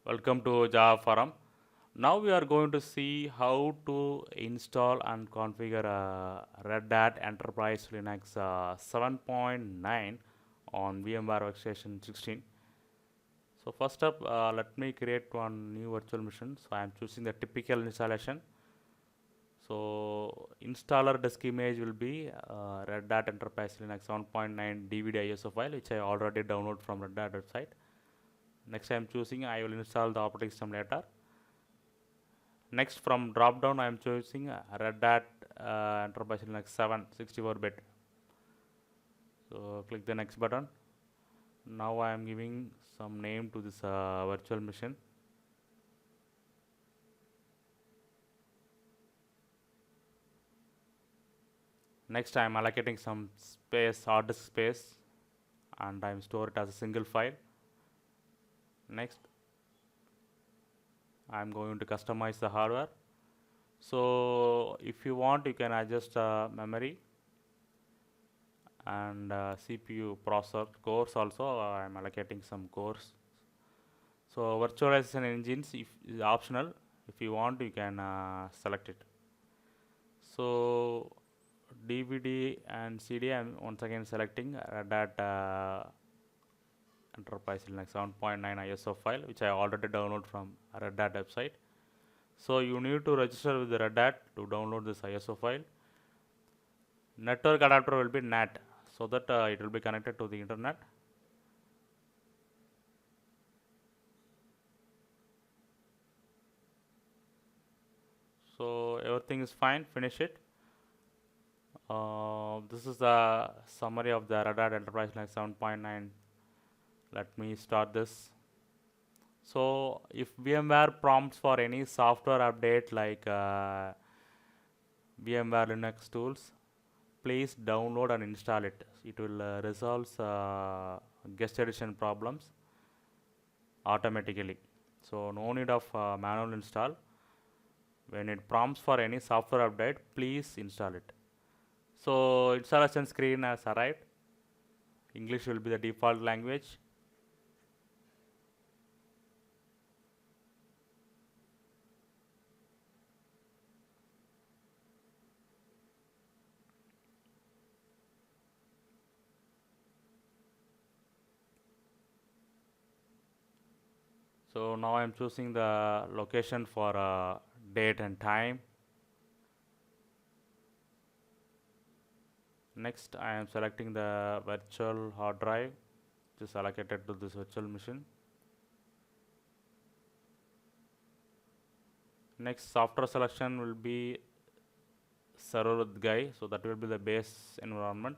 Welcome to Java Forum. Now we are going to see how to install and configure Red Hat Enterprise Linux 7.9 on VMware Workstation 16. So first up, let me create one new virtual machine. So I am choosing the typical installation. So installer disk image will be Red Hat Enterprise Linux 7.9 DVD ISO file, which I already downloaded from Red Hat website. Next I am choosing I will install the operating system later. Next from drop down I am choosing Red Hat Enterprise Linux 7 64-bit. So click the next button. Now I am giving some name to this virtual machine. Next I am allocating some space, hard disk space, and I am store it as a single file. Next I am going to customize the hardware. So if you want, you can adjust memory and CPU processor cores also. I am allocating some cores. So virtualization engines is optional. If you want, you can select it. So DVD and CD, I am once again selecting Red Hat Enterprise Linux 7.9 ISO file, which I already downloaded from Red Hat website. So you need to register with the Red Hat to download this ISO file. Network adapter will be NAT, so that it will be connected to the internet. So everything is fine, finish it. This is the summary of the Red Hat Enterprise Linux 7.9. Let me start this. So if VMware prompts for any software update like VMware Linux tools, please download and install it. It will resolve guest edition problems automatically. So no need of manual install. When it prompts for any software update, please install it. So installation screen has arrived. English will be the default language. So now I am choosing the location for date and time. Next I am selecting the virtual hard drive, which is allocated to this virtual machine. Next software selection will be server with guy, so that will be the base environment.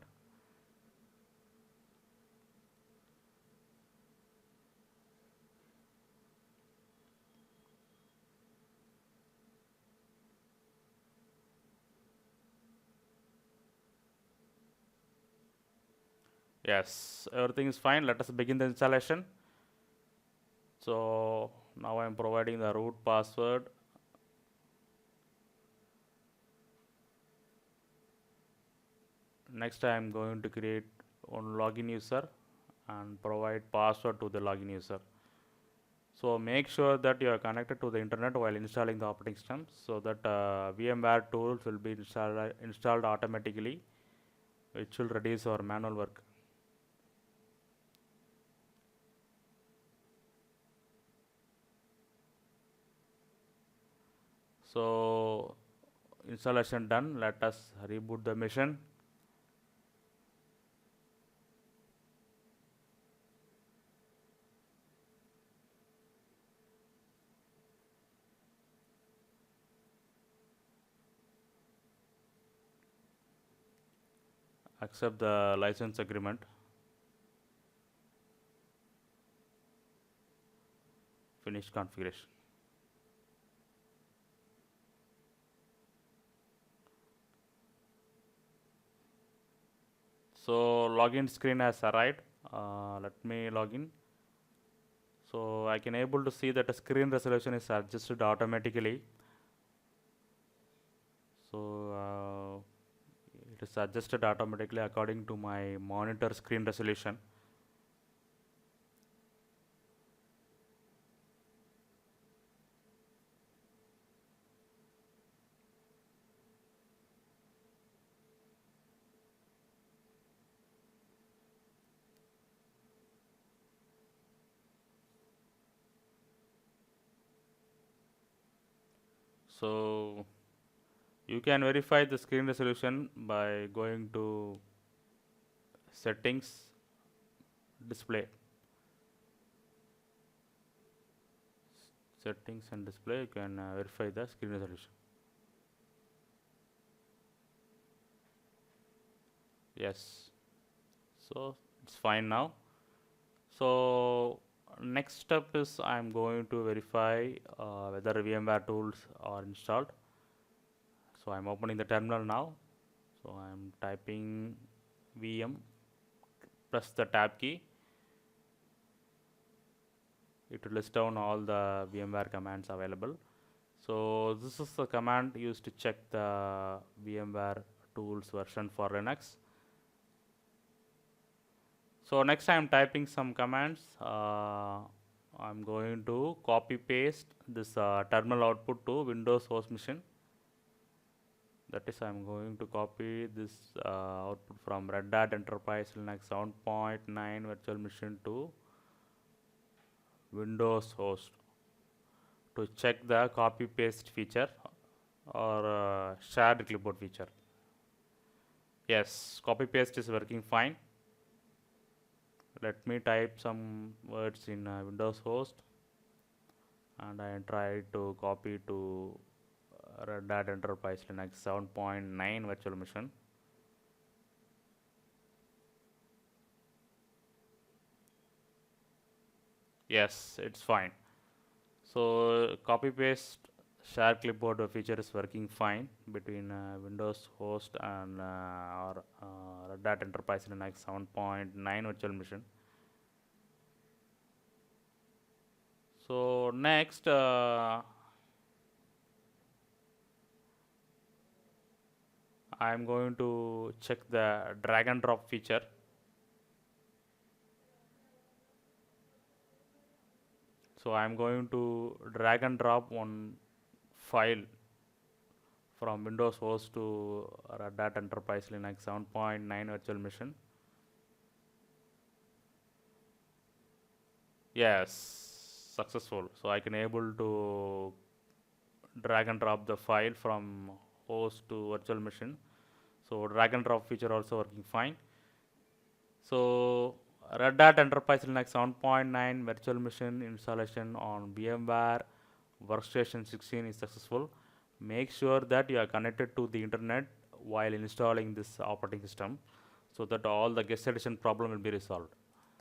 Yes, everything is fine. Let us begin the installation. So now I am providing the root password. Next I am going to create one login user and provide password to the login user. So make sure that you are connected to the internet while installing the operating system, so that VMware tools will be installed automatically, which will reduce our manual work. So installation done. Let us reboot the machine. Accept the license agreement. Finish configuration. So login screen has arrived. Let me log in. So I can able to see that the screen resolution is adjusted automatically. So it is adjusted automatically according to my monitor screen resolution. So you can verify the screen resolution by going to settings, display, settings and display. You can verify the screen resolution. Yes, so it's fine now. So next step is I'm going to verify whether VMware tools are installed. So I'm opening the terminal now. So I'm typing VM, press the tab key. It will list down all the VMware commands available. So this is the command used to check the VMware tools version for Linux. So next I'm typing some commands. I'm going to copy paste this terminal output to Windows host machine. That is, I'm going to copy this output from Red Hat Enterprise Linux 7.9 virtual machine to Windows host to check the copy paste feature or shared clipboard feature. Yes, copy paste is working fine. Let me type some words in Windows host and I try to copy to Red Hat Enterprise Linux 7.9 virtual machine. Yes, it's fine. So copy paste share clipboard feature is working fine between Windows host and our Red Hat Enterprise Linux 7.9 virtual machine. So next I am going to check the drag and drop feature. So I am going to drag and drop one file from Windows host to Red Hat Enterprise Linux 7.9 virtual machine. Yes, successful. So I can able to drag and drop the file from host to virtual machine. So drag and drop feature also working fine. So Red Hat Enterprise Linux 7.9 virtual machine installation on VMware Workstation 16 is successful. Make sure that you are connected to the internet while installing this operating system so that all the guest edition problem will be resolved.